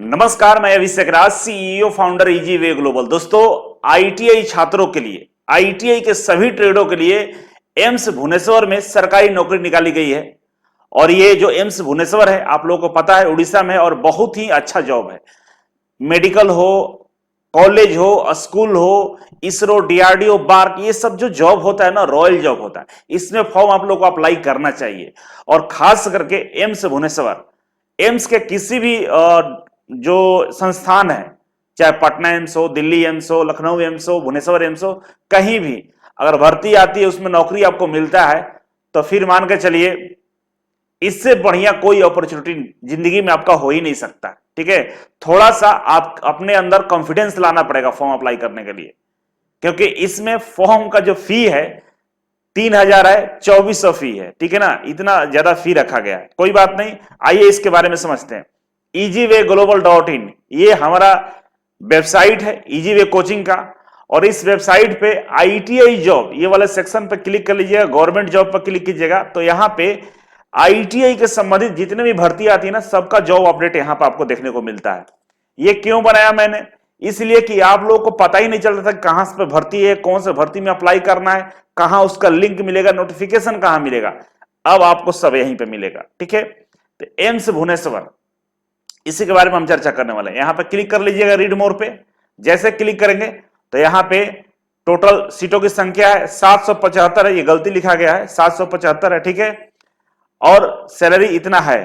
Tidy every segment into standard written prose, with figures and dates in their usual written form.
नमस्कार, मैं Abhishek Raj, CEO founder easy way global. दोस्तों, आईटीआई छात्रों के लिए, आईटीआई के सभी ट्रेडों के लिए एम्स भुवनेश्वर में सरकारी नौकरी निकाली गई है। और ये जो एम्स भुवनेश्वर है, आप लोगों को पता है, उड़ीसा में है और बहुत ही अच्छा जॉब है। मेडिकल हो, कॉलेज हो, स्कूल हो, इसरो, डीआरडीओ, बार्क, ये सब जो जॉब होता है ना, रॉयल जॉब होता है। इसमें फॉर्म आप लोग को अप्लाई करना चाहिए। और खास करके एम्स भुवनेश्वर, एम्स के किसी भी जो संस्थान है, चाहे पटना एम्स हो, दिल्ली एम्स हो, लखनऊ एम्स हो, भुवनेश्वर एम्स हो, कहीं भी अगर भर्ती आती है, उसमें नौकरी आपको मिलता है, तो फिर मान के चलिए इससे बढ़िया कोई अपॉर्चुनिटी जिंदगी में आपका हो ही नहीं सकता। ठीक है, थोड़ा सा आप अपने अंदर कॉन्फिडेंस लाना पड़ेगा फॉर्म अप्लाई करने के लिए, क्योंकि इसमें फॉर्म का जो फी है 3,000 है, 2400 फी है। ठीक है ना, इतना ज्यादा फी रखा गया है। कोई बात नहीं, आइए इसके बारे में समझते हैं। easywayglobal.in ये हमारा वेबसाइट है, इजी वे कोचिंग का। और इस वेबसाइट पे आईटीआई जॉब ये वाले सेक्शन पे क्लिक कर लीजिएगा, गवर्नमेंट जॉब पर क्लिक कीजिएगा, तो यहाँ पे आईटीआई के संबंधित जितने भी भर्ती आती है ना, सबका जॉब अपडेट यहाँ पे आपको देखने को मिलता है। ये क्यों बनाया मैंने? इसलिए कि आप लोगों को पता ही नहीं चलता था कहां से भर्ती है, कौन से भर्ती में अप्लाई करना है, कहां उसका लिंक मिलेगा, नोटिफिकेशन कहां मिलेगा। अब आपको सब यहीं पे मिलेगा। ठीक है, तो एम्स भुवनेश्वर, इसी के बारे में हम चर्चा करने वाले हैं। यहां पे क्लिक कर लीजिएगा रीड मोर पे। जैसे क्लिक करेंगे तो यहां पे टोटल सीटों की संख्या है 775 है, ये गलती लिखा गया है, 775 है। ठीक है, और सैलरी इतना है।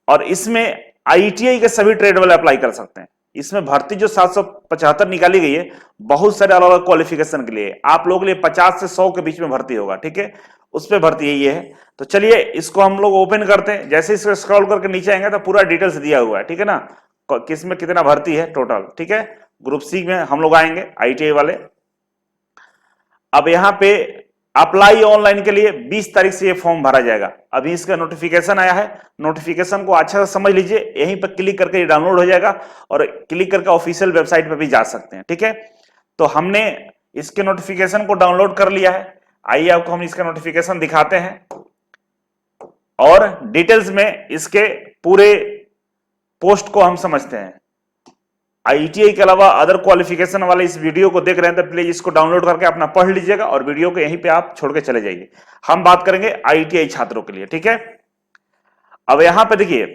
और इसमें आईटीआई के सभी ट्रेड वाले अप्लाई कर सकते हैं। इसमें भर्ती जो 775 निकाली गई है, बहुत सारे अलग अलग क्वालिफिकेशन के लिए, आप लोगों के लिए 50 से 100 के बीच में भर्ती होगा। ठीक है, उस पर भर्ती यही है। तो चलिए इसको हम लोग ओपन करते हैं। जैसे इसको स्क्रॉल करके नीचे आएंगे तो पूरा डिटेल्स दिया हुआ है। ठीक है ना, किस में कितना भर्ती है टोटल। ठीक है, ग्रुप सी में हम लोग आएंगे, आईटीआई वाले। अब यहाँ पे अप्लाई ऑनलाइन के लिए 20 तारीख से ये फॉर्म भरा जाएगा। अभी इसका नोटिफिकेशन आया है, नोटिफिकेशन को अच्छा से समझ लीजिए। यहीं पर क्लिक करके ये डाउनलोड हो जाएगा और क्लिक करके ऑफिशियल वेबसाइट पर भी जा सकते हैं। ठीक है, तो हमने इसके नोटिफिकेशन को डाउनलोड कर लिया है। आइए आपको हम इसका नोटिफिकेशन दिखाते हैं और डिटेल्स में इसके पूरे पोस्ट को हम समझते हैं। आईटीआई के अलावा अदर क्वालिफिकेशन वाले इस वीडियो को देख रहे हैं तो प्लीज इसको डाउनलोड करके अपना पढ़ लीजिएगा और वीडियो को यहीं पे आप छोड़ के चले जाइए। हम बात करेंगे आईटीआई छात्रों के लिए। ठीक है, अब यहां पे देखिए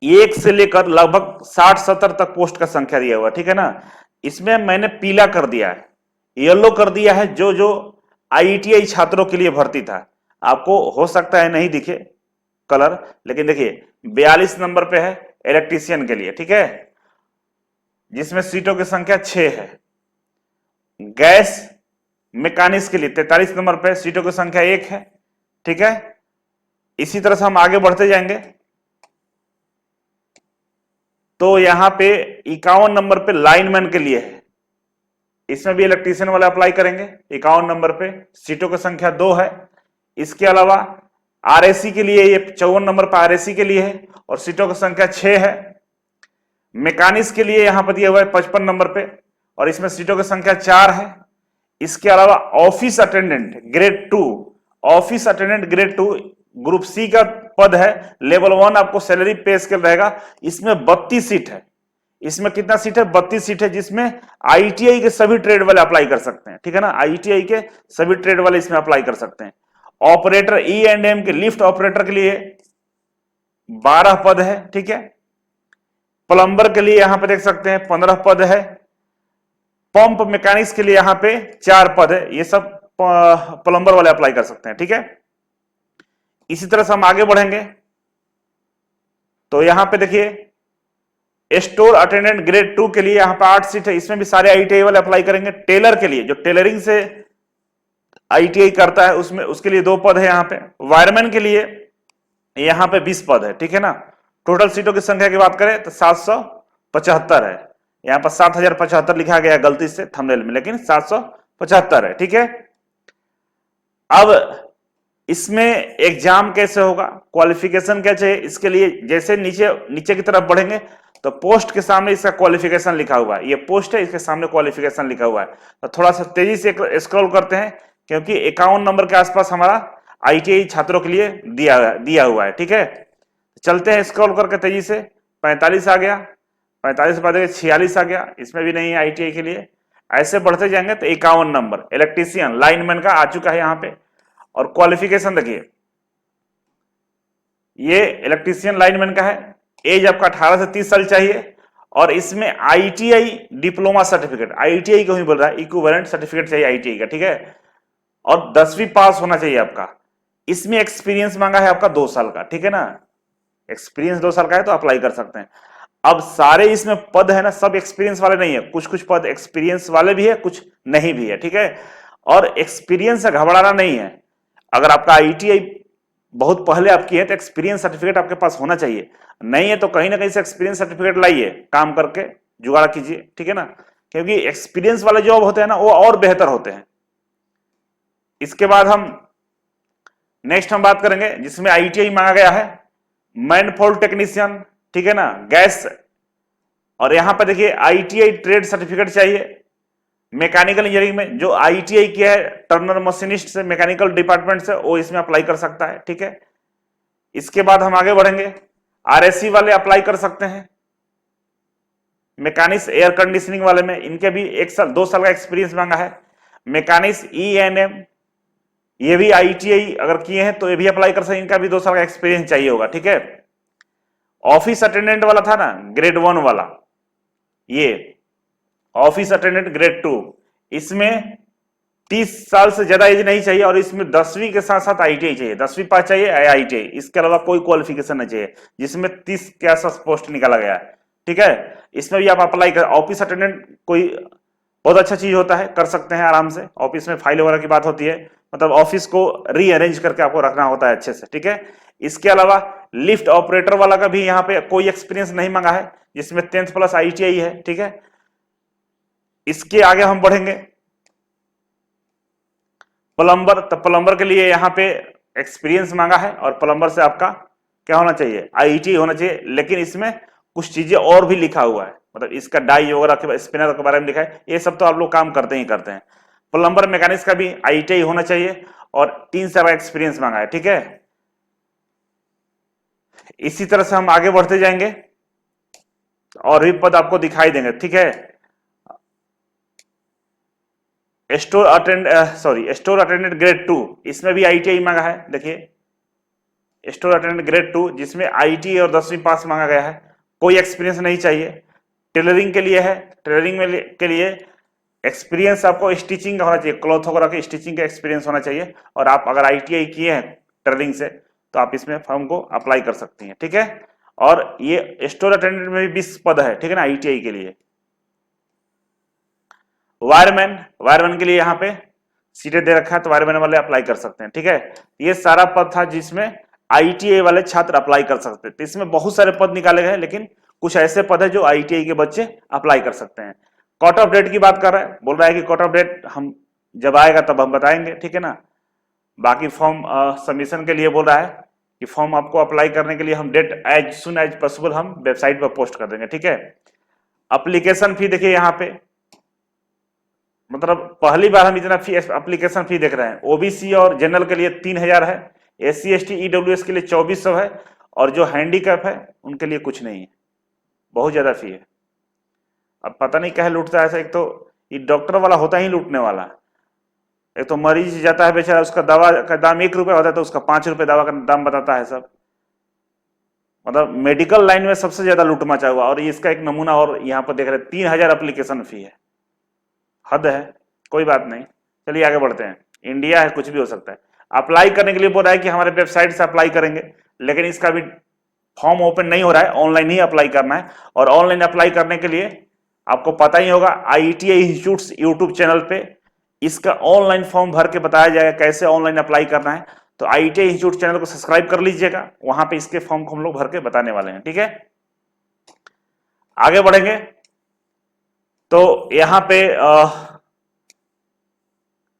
1 से लेकर लगभग 60-70 तक पोस्ट का संख्या दिया हुआ है। ठीक है ना, इसमें मैंने पीला कर दिया है, येलो कर दिया है जो जो आईटीआई छात्रों के लिए भर्ती था। आपको हो सकता है नहीं दिखे कलर, लेकिन देखिए 42 नंबर पे है इलेक्ट्रीशियन के लिए। ठीक है, जिसमें सीटों की संख्या 6 है। गैस मैकेनिक्स के लिए 43 नंबर पे सीटों की संख्या 1 है। ठीक है, इसी तरह से हम आगे बढ़ते जाएंगे तो यहां पे 51 नंबर पे लाइनमैन के लिए है। इसमें भी इलेक्ट्रीशियन वाले अप्लाई करेंगे। 51 नंबर पे सीटों की संख्या 2 है। इसके अलावा आरएसी के लिए ये 54 नंबर पर आरएसी के लिए है और सीटों की संख्या 6 है। मैकेनिक्स के लिए यहां पर दिया हुआ है 55 नंबर पे और इसमें सीटों की संख्या 4 है। इसके अलावा office attendant grade 2, office attendant grade 2 group C का पद है। लेवल 1 आपको सैलरी पे स्केल रहेगा। इसमें 32 सीट है। इसमें कितना सीट है? 32 सीट है, जिसमें आईटीआई के सभी ट्रेड वाले अप्लाई कर सकते हैं। ठीक है ना, आईटीआई के सभी ट्रेड वाले इसमें अप्लाई कर सकते हैं। ऑपरेटर ई एंड एम के लिफ्ट ऑपरेटर के लिए 12 पद है। ठीक है, प्लम्बर के लिए यहां पे देख सकते हैं 15 पद है। पंप मैकेनिक्स के लिए यहां पे 4 पद है। ये सब प्लम्बर वाले अप्लाई कर सकते हैं। ठीक है, इसी तरह से हम आगे बढ़ेंगे तो यहां पे देखिए स्टोर अटेंडेंट ग्रेड 2 के लिए यहां पे 8 सीट है। इसमें भी सारे आईटीआई वाले अप्लाई करेंगे। टेलर के लिए, जो टेलरिंग से आईटीआई करता है, उसमें उसके लिए 2 पद है यहां पे। वायरमैन के लिए यहां पे 20 पद है। ठीक है ना, टोटल सीटों की संख्या की बात करें तो 775 है। यहां पर 7075 लिखा गया गलती से थंबनेल में, लेकिन 775 है। ठीक है, अब इसमें एग्जाम कैसे होगा, क्वालिफिकेशन क्या चाहिए, इसके लिए जैसे नीचे नीचे की तरफ बढ़ेंगे तो पोस्ट के सामने इसका क्वालिफिकेशन लिखा हुआ है। ये पोस्ट है, इसके सामने क्वालिफिकेशन लिखा हुआ है। तो थोड़ा सा तेजी से स्क्रॉल करते हैं क्योंकि 51 नंबर के आसपास हमारा आईटीआई छात्रों के लिए दिया हुआ है। ठीक है, चलते हैं स्क्रॉल करके तेजी से। 45 आ गया, 45 बाद 46 आ गया, इसमें भी नहीं है आईटीआई के लिए। ऐसे बढ़ते जाएंगे तो 51 नंबर इलेक्ट्रीशियन लाइनमैन का आ चुका है यहाँ पे। और क्वालिफिकेशन देखिए, ये इलेक्ट्रीशियन लाइनमैन का है, एज आपका 18 से 30 साल चाहिए। और इसमें आईटीआई डिप्लोमा सर्टिफिकेट, आईटीआई को ही बोल रहा है, इक्विवेलेंट सर्टिफिकेट चाहिए आईटीआई का, ठीक है। और 10वीं पास होना चाहिए आपका। इसमें एक्सपीरियंस मांगा है आपका 2 साल का, ठीक है ना। एक्सपीरियंस 2 साल का है तो अप्लाई कर सकते हैं। अब सारे इसमें पद है ना, सब एक्सपीरियंस वाले नहीं है, कुछ कुछ पद एक्सपीरियंस वाले भी है, कुछ नहीं भी है, ठीक है। और एक्सपीरियंस से घबराना नहीं है। अगर आपका आईटीआई बहुत पहले आपकी है तो एक्सपीरियंस सर्टिफिकेट आपके पास होना चाहिए, नहीं है तो कहीं ना कहीं से एक्सपीरियंस सर्टिफिकेट लाइए, काम करके जुगाड़ कीजिए, ठीक है ना। क्योंकि एक्सपीरियंस वाले जॉब होते हैं ना वो और बेहतर होते हैं। इसके बाद हम नेक्स्ट हम बात करेंगे जिसमें आईटीआई मांगा गया है, मैनफोल्ड टेक्नीशियन, ठीक है ना, गैस। और यहां पर देखिए आईटीआई ट्रेड सर्टिफिकेट चाहिए। मैकेनिकल इंजीनियरिंग में जो आईटीआई किया है टर्नर मशीनिस्ट से, मैकेनिकल डिपार्टमेंट से, वो इसमें अप्लाई कर सकता है, ठीक है। इसके बाद हम आगे बढ़ेंगे, आरएससी वाले अप्लाई कर सकते हैं। मैकेनिक्स एयर कंडीशनिंग वाले में इनके भी 1 साल 2 साल का एक्सपीरियंस मांगा है। मैकेनिक्स ईएनएम, ये भी आईटीआई अगर किए हैं तो ये भी अप्लाई कर सकते हैं, इनका भी 2 साल का एक्सपीरियंस चाहिए होगा, ठीक है। ऑफिस अटेंडेंट वाला था ना, ग्रेड 1 वाला, ये ऑफिस अटेंडेंट ग्रेड 2, इसमें 30 साल से ज्यादा एज नहीं चाहिए। और इसमें 10वीं के साथ साथ आईटीआई चाहिए, 10वीं पास चाहिए आईटीआई, इसके अलावा कोई क्वालिफिकेशन नहीं चाहिए। जिसमें 30 के आसपास पोस्ट निकाला गया है, ठीक है। इसमें भी आप अप्लाई कर, ऑफिस अटेंडेंट कोई बहुत अच्छा चीज होता है, कर सकते हैं आराम से। ऑफिस में फाइल वगैरह की बात होती है, मतलब ऑफिस को रीअरेंज करके आपको रखना होता है अच्छे से, ठीक है। इसके अलावा लिफ्ट ऑपरेटर वाला का भी यहाँ पे कोई एक्सपीरियंस नहीं मांगा है, जिसमें 10th प्लस आईटीआई है, ठीक है। इसके आगे हम बढ़ेंगे, प्लम्बर। तो प्लम्बर के लिए यहाँ पे एक्सपीरियंस मांगा है, और प्लम्बर से आपका क्या होना चाहिए, आईटीआई होना चाहिए। लेकिन इसमें कुछ चीजें और भी लिखा हुआ है, मतलब इसका डाई वगैरह के स्पिनर के बारे में लिखा है, ये सब तो आप लोग काम करते ही करते हैं। प्लम्बर मैकेनिक्स का भी आईटीआई होना चाहिए, और 3 साल का एक्सपीरियंस मांगा है, ठीक है। इसी तरह से हम आगे बढ़ते जाएंगे, और भी पद आपको दिखाई देंगे, ठीक है। स्टोर अटेंडेंट ग्रेड 2, इसमें भी आईटीआई मांगा है। देखिए स्टोर अटेंडेंट ग्रेड 2, जिसमें आईटीआई और 10वीं पास मांगा गया है, कोई एक्सपीरियंस नहीं चाहिए। टेलरिंग के लिए है, टेलरिंग में के लिए एक्सपीरियंस आपको स्टिचिंग का होना चाहिए, क्लॉथ वगैरह के स्टिचिंग का एक्सपीरियंस होना चाहिए। और आप अगर आईटीआई किए हैं टेलरिंग से तो आप इसमें फॉर्म को अप्लाई कर सकती हैं, ठीक है। और ये स्टोर अटेंडेंट में भी 20 पद है, ठीक है ना, आईटीआई के लिए। वायरमैन के लिए यहाँ पे सीटें दे रखा है, तो वायरमैन वाले अप्लाई कर सकते हैं, ठीक है। ये सारा पद था जिसमें आईटीआई वाले छात्र अप्लाई कर सकते थे। इसमें बहुत सारे पद निकाले गए, लेकिन कुछ ऐसे पद है जो आईटीआई के बच्चे अप्लाई कर सकते हैं। कट ऑफ डेट की बात कर रहा है, बोल रहा है कि कट ऑफ डेट हम जब आएगा तब हम बताएंगे, ठीक है ना। बाकी फॉर्म सबमिशन के लिए बोल रहा है कि फॉर्म आपको अप्लाई करने के लिए हम date as soon as possible हम वेबसाइट पर पोस्ट कर देंगे, ठीक है। अप्लीकेशन फी देखिए यहाँ पे, मतलब पहली बार हम इतना फी एप्लीकेशन फी देख रहे हैं। ओबीसी और जनरल के लिए 3000 है, एससी एसटी ईडब्ल्यूएस के लिए 2400 है, और जो हैंडीकैप है उनके लिए कुछ नहीं है, बहुत ज्यादा फी है। अब पता नहीं क्या लूटता है ऐसा, एक तो ये डॉक्टर वाला होता ही लूटने वाला। एक तो मरीज जाता है बेचारा, उसका दवा का दाम 1 रुपया होता है तो उसका 5 रुपये दवा का दाम बताता है सब। मतलब मेडिकल लाइन में सबसे ज्यादा लूट मचा हुआ। और इसका एक नमूना और यहाँ पर देख रहे हैं, 3000 एप्लीकेशन फी है, हद है। कोई बात नहीं, चलिए आगे बढ़ते हैं। इंडिया है, कुछ भी हो सकता है। अप्लाई करने के लिए बोल रहा है कि हमारे वेबसाइट से अप्लाई करेंगे, लेकिन इसका भी फॉर्म ओपन नहीं हो रहा है, ऑनलाइन ही अप्लाई करना है। और ऑनलाइन अप्लाई करने के लिए आपको पता ही होगा, आईटीआई इंस्टीट्यूट्स यूट्यूब चैनल पे इसका ऑनलाइन फॉर्म भर के बताया जाएगा कैसे ऑनलाइन अप्लाई करना है। तो आईटीआई इंस्टीट्यूट चैनल को सब्सक्राइब कर लीजिएगा, वहां पे इसके फॉर्म को हम लोग भर के बताने वाले हैं, ठीक है। आगे बढ़ेंगे तो यहां पे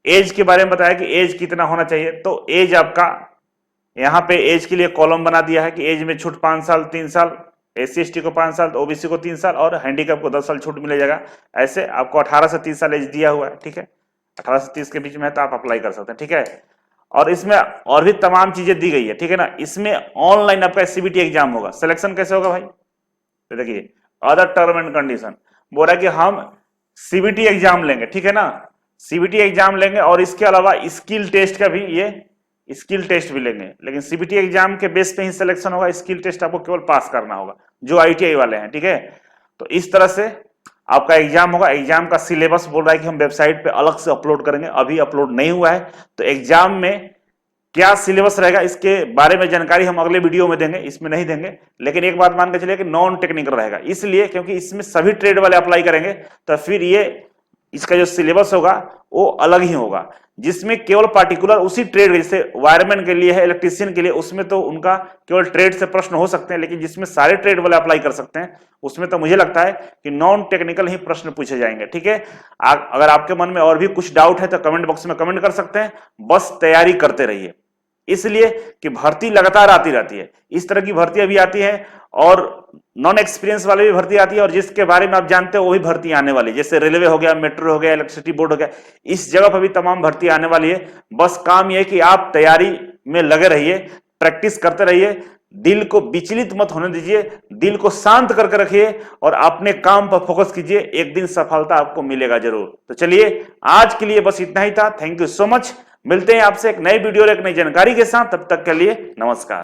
एज के बारे में बताया कि एज कितना होना चाहिए। तो एज आपका यहाँ पे एज के लिए कॉलम बना दिया है कि एज में छूट 5 साल, 3 साल, एससी एसटी को 5 साल, ओबीसी को 3 साल, और हैंडीकैप को 10 साल छूट मिल जाएगा। ऐसे आपको 18 से 30 साल एज दिया हुआ है, ठीक है। 18 से 30 के बीच में है तो आप अप्लाई कर सकते हैं, ठीक है। और इसमें और भी तमाम चीजें दी गई है, ठीक है ना। इसमें ऑनलाइन आपका सीबीटी एग्जाम होगा। सिलेक्शन कैसे होगा भाई, तो देखिए अदर टर्म एंड कंडीशन बोल रहा है कि हम सीबीटी एग्जाम लेंगे, ठीक है ना, सीबीटी एग्जाम लेंगे और इसके अलावा स्किल टेस्ट का भी, ये स्किल टेस्ट भी लेंगे, लेकिन सीबीटी एग्जाम के बेस पे ही सिलेक्शन होगा, स्किल टेस्ट आपको केवल पास करना होगा जो आईटीआई वाले हैं, ठीक है। तो इस तरह से आपका एग्जाम होगा। एग्जाम का सिलेबस बोल रहा है कि हम वेबसाइट पे अलग से अपलोड करेंगे, अभी अपलोड नहीं हुआ है। तो एग्जाम में क्या सिलेबस रहेगा इसके बारे में जानकारी हम अगले वीडियो में देंगे, इसमें नहीं देंगे। लेकिन एक बात मान के चलिए कि नॉन टेक्निकल रहेगा, इसलिए क्योंकि इसमें सभी ट्रेड वाले अप्लाई करेंगे, तो फिर ये इसका जो सिलेबस होगा वो अलग ही होगा, जिसमें केवल पार्टिकुलर उसी ट्रेड, जैसे वायरमैन के लिए है, इलेक्ट्रीशियन के लिए, उसमें तो उनका केवल ट्रेड से प्रश्न हो सकते हैं, लेकिन जिसमें सारे ट्रेड वाले अप्लाई कर सकते हैं उसमें तो मुझे लगता है कि नॉन टेक्निकल ही प्रश्न पूछे जाएंगे, ठीक है। अगर आपके मन में और भी कुछ डाउट है तो कमेंट बॉक्स में कमेंट कर सकते हैं, बस तैयारी करते रहिए, इसलिए कि भर्ती लगातार आती रहती है, इस तरह की भर्ती अभी आती है और नॉन एक्सपीरियंस वाले भी भर्ती आती है, और जिसके बारे में आप जानते हो वो भी भर्ती आने वाली है, जैसे रेलवे हो गया, मेट्रो हो गया, इलेक्ट्रिसिटी बोर्ड हो गया, इस जगह पर भी तमाम भर्ती आने वाली है। बस काम यह है कि आप तैयारी में लगे रहिए, प्रैक्टिस करते रहिए, दिल को विचलित मत होने दीजिए, दिल को शांत करके रखिए और अपने काम पर फोकस कीजिए, एक दिन सफलता आपको मिलेगा जरूर। तो चलिए आज के लिए बस इतना ही था, थैंक यू सो मच। मिलते हैं आपसे एक नई वीडियो और एक नई जानकारी के साथ, तब तक के लिए नमस्कार।